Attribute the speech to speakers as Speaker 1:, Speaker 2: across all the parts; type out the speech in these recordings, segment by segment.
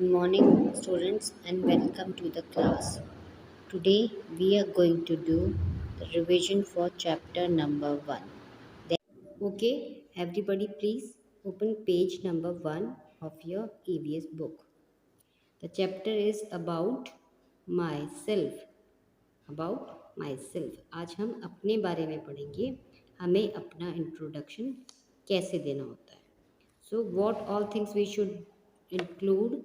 Speaker 1: Good morning, students, and welcome to the class. Today, we are going to do the revision for chapter number 1. Okay, everybody, please open page number 1 of your EVS book. The chapter is myself. About myself. आज हम अपने बारे में पढ़ेंगे, हमें अपना introduction कैसे देना होता है. So what all things we should include,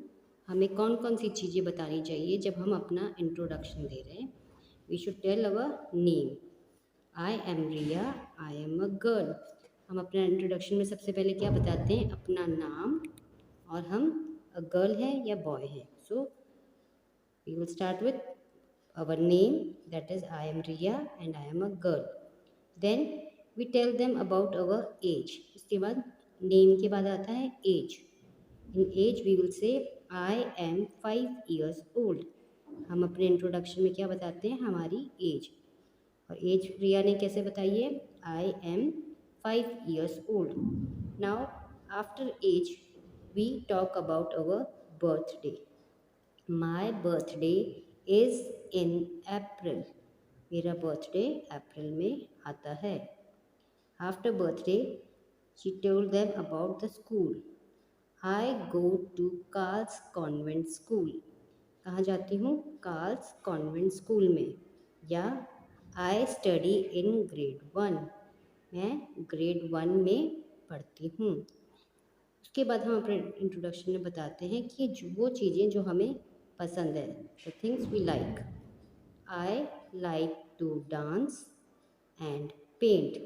Speaker 1: हमें कौन कौन सी चीज़ें बतानी चाहिए जब हम अपना इंट्रोडक्शन दे रहे हैं. We should tell our name. I am Riya, I am a girl. हम अपना इंट्रोडक्शन में सबसे पहले क्या बताते हैं, अपना नाम, और हम अ गर्ल है या बॉय है. So we will start with our name, that is I am Riya and I am a girl. Then we tell them about our age. इसके बाद name के बाद आता है age. In age we will say I am 5 years old. हम अपने introduction में क्या बताते हैं, हमारी एज. और एज रिया ने कैसे बताई है, I am 5 years old. Now after age we talk about our birthday. My birthday is in April. मेरा बर्थडे अप्रैल में आता है. After birthday, she told them about the school. I go to Carl's Convent School. कहाँ जाती हूँ, Carl's Convent School में. या I study in grade 1. मैं grade 1 में पढ़ती हूँ. उसके बाद हम अपने इंट्रोडक्शन में बताते हैं कि वो चीज़ें जो हमें पसंद है, the things we like. I like to dance and paint.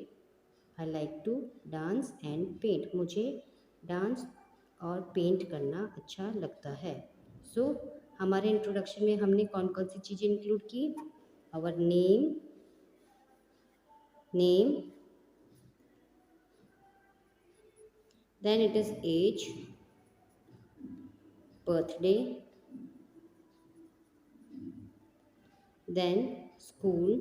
Speaker 1: I like to dance and paint. मुझे डांस और पेंट करना अच्छा लगता है. सो हमारे इंट्रोडक्शन में हमने कौन कौन सी चीज़ें इंक्लूड की, our name, then it is age, birthday, then school,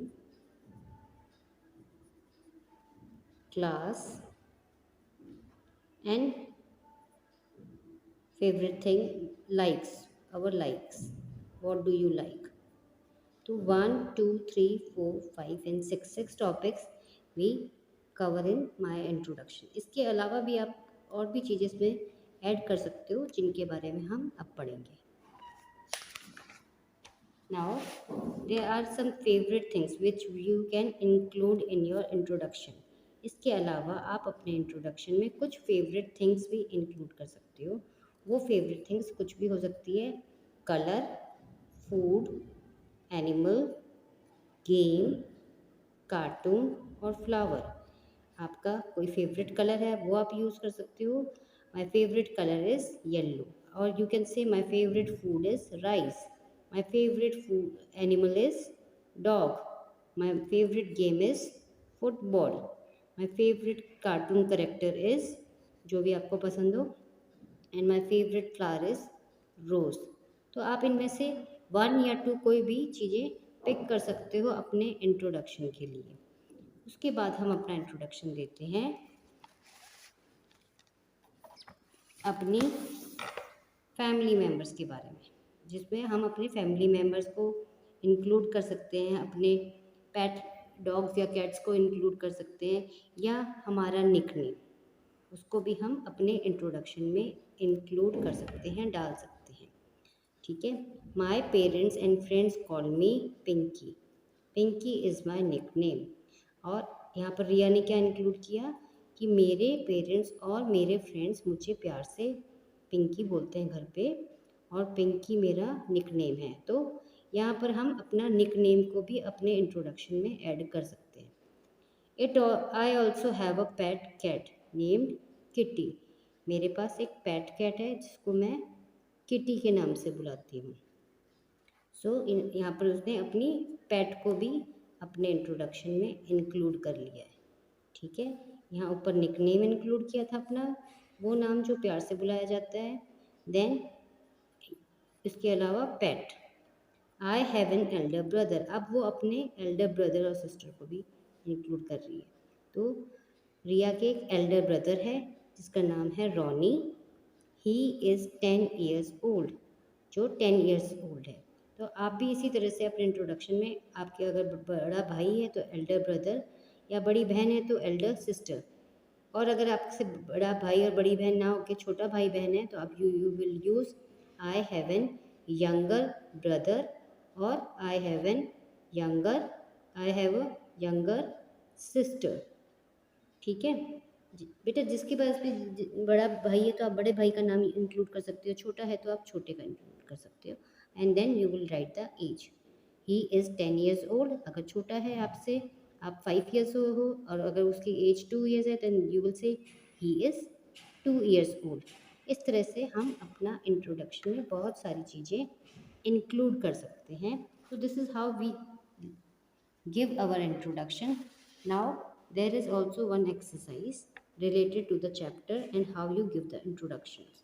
Speaker 1: class, and favorite thing, likes, our likes. What do you like? So 1, 2, 3, 4, 5 and 6 topics we cover in my introduction. इसके अलावा भी आप और भी चीज़ें इसमें ऐड कर सकते हो जिनके बारे में हम अब पढ़ेंगे. Now there are some favorite things which you can include in your introduction. इसके अलावा आप अपने इंट्रोडक्शन में कुछ फेवरेट थिंग्स भी इंक्लूड कर सकते हो. वो फेवरेट थिंग्स कुछ भी हो सकती है, colour, food, animal, game, cartoon और फ्लावर. आपका कोई फेवरेट कलर है वो आप यूज़ कर सकते हो. My favourite colour is yellow. और you can say my favourite food is rice. My favourite food animal is dog. My favourite game is football. My favourite cartoon character is, जो भी आपको पसंद हो. And my favourite flower is rose. तो आप इनमें से 1 या 2 कोई भी चीज़ें पिक कर सकते हो अपने इंट्रोडक्शन के लिए. उसके बाद हम अपना इंट्रोडक्शन देते हैं अपनी फैमिली मेम्बर्स के बारे में, जिसमें हम अपने फैमिली मेम्बर्स को इंक्लूड कर सकते हैं, अपने पेट डॉग्स या कैट्स को इंक्लूड कर सकते हैं, या हमारा निकनेम, उसको भी हम अपने इंट्रोडक्शन में इंक्लूड कर सकते हैं, डाल सकते हैं. ठीक है. My parents and friends call me Pinky. Pinky is my nickname. और यहाँ पर रिया ने क्या इंक्लूड किया कि मेरे पेरेंट्स और मेरे फ्रेंड्स मुझे प्यार से पिंकी बोलते हैं घर पे, और पिंकी मेरा निकनेम है. तो यहाँ पर हम अपना निकनेम को भी अपने इंट्रोडक्शन में ऐड कर सकते हैं. I also have a pet cat named Kitty. मेरे पास एक पेट कैट है जिसको मैं किटी के नाम से बुलाती हूँ. सो यहाँ पर उसने अपनी पेट को भी अपने इंट्रोडक्शन में इंक्लूड कर लिया है. ठीक है. यहाँ ऊपर निकनेम इंक्लूड किया था अपना, वो नाम जो प्यार से बुलाया जाता है. देन इसके अलावा pet. I have an elder brother. अब वो अपने एल्डर ब्रदर और सिस्टर को भी इंक्लूड कर रही है. तो रिया के एक एल्डर ब्रदर है जिसका नाम है Ronnie. He is 10 years old. जो 10 ईयर्स ओल्ड है। तो आप भी इसी तरह से अपने इंट्रोडक्शन में, आपके अगर बड़ा भाई है तो एल्डर ब्रदर, या बड़ी बहन है तो एल्डर सिस्टर, और अगर आपसे बड़ा भाई और बड़ी बहन ना हो के छोटा भाई बहन है तो आप you will use I have an younger brother और I have a younger sister. ठीक है बेटा, जिसके पास भी बड़ा भाई है तो आप बड़े भाई का नाम इंक्लूड कर सकते हो, छोटा है तो आप छोटे का इंक्लूड कर सकते हो। And then you will write the age. He is 10 years old, अगर छोटा है आपसे, आप 5 ईयर्स हो, और अगर उसकी एज 2 ईयर्स है then you will say he is 2 years old. इस तरह से हम अपना इंट्रोडक्शन में बहुत सारी चीज़ें इंक्लूड कर सकते हैं। तो this is how we give our introduction. Now there is also one exercise related to the chapter and how you give the introductions.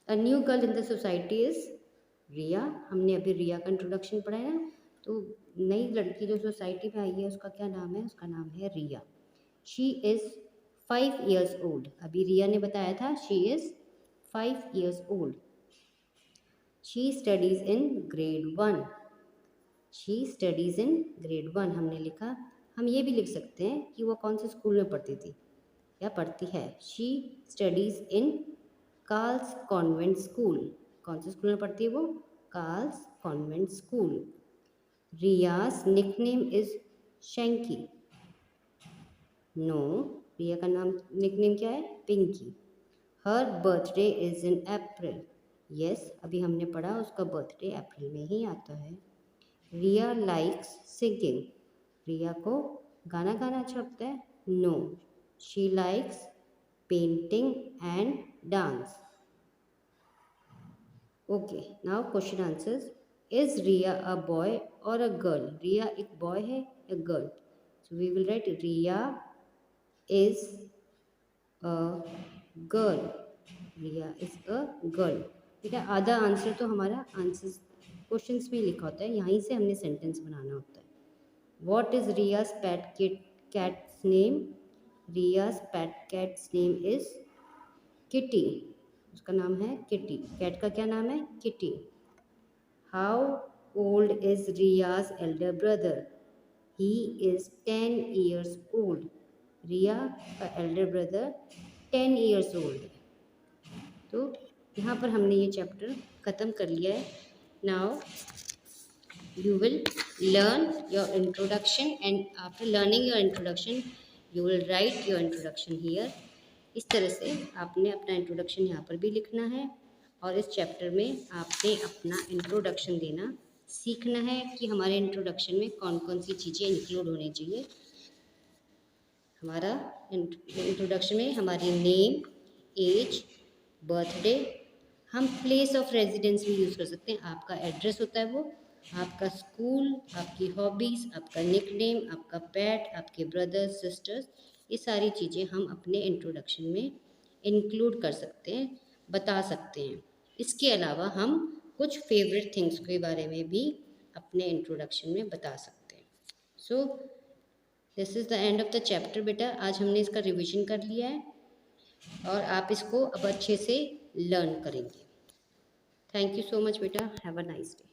Speaker 1: A new girl in the society is रिया। हमने अभी रिया का introduction पढ़ा है ना, तो नई लड़की जो सोसाइटी में आई है उसका क्या नाम है? उसका नाम है Riya. She is 5 years old. अभी रिया ने बताया था she is 5 years old. She studies in grade 1। She studies in grade 1 हमने लिखा। हम ये भी लिख सकते हैं कि वो कौन से स्कूल में पढ़ती थी या पढ़ती है। She studies in Carl's convent school. कौन से स्कूल में पढ़ती है वो? Carl's convent school. Riya's nickname is Shanky. No, Riya का नाम निकनेम क्या है? Pinky. Her birthday is in April. Yes, अभी हमने पढ़ा उसका बर्थडे अप्रैल में ही आता है। रिया लाइक्स सिंगिंग। रिया को गाना गाना अच्छा लगता है? No, she likes painting and dance. Okay, now question answers. Is Riya a boy और अ गर्ल? रिया एक बॉय है या girl? So we will write Riya is a girl. Riya is a girl. ठीक है, आधा आंसर तो हमारा आंसर क्वेश्चंस में लिखा होता है, यहीं से हमने सेंटेंस बनाना होता है। What is Riya's pet cat's name? Riya's pet cat's name is Kitty. उसका नाम है किटी। कैट का क्या नाम है? Kitty. How old is Riya's elder brother? He is 10 years old. Riya का एल्डर ब्रदर 10 ईयर्स ओल्ड है। तो यहाँ पर हमने ये चैप्टर ख़त्म कर लिया है। Now you will learn your introduction, and after learning your introduction you will write your introduction here. इस तरह से आपने अपना इंट्रोडक्शन यहाँ पर भी लिखना है, और इस चैप्टर में आपने अपना इंट्रोडक्शन देना सीखना है कि हमारे इंट्रोडक्शन में कौन कौन सी चीज़ें इंक्लूड होनी चाहिए। हमारा इंट्रोडक्शन में हमारी नेम, एज, बर्थडे, हम प्लेस ऑफ रेजिडेंस भी यूज़ कर सकते हैं। आपका एड्रेस होता है वो, आपका स्कूल, आपकी हॉबीज़, आपका निकनेम, आपका पेट, आपके ब्रदर्स सिस्टर्स, ये सारी चीज़ें हम अपने इंट्रोडक्शन में इंक्लूड कर सकते हैं, बता सकते हैं। इसके अलावा हम कुछ फेवरेट थिंग्स के बारे में भी अपने इंट्रोडक्शन में बता सकते हैं। So this is the end of the chapter बेटा। आज हमने इसका रिविजन कर लिया है और आप इसको अब अच्छे से लर्न करेंगे। थैंक यू सो मच बेटा। Have a nice day.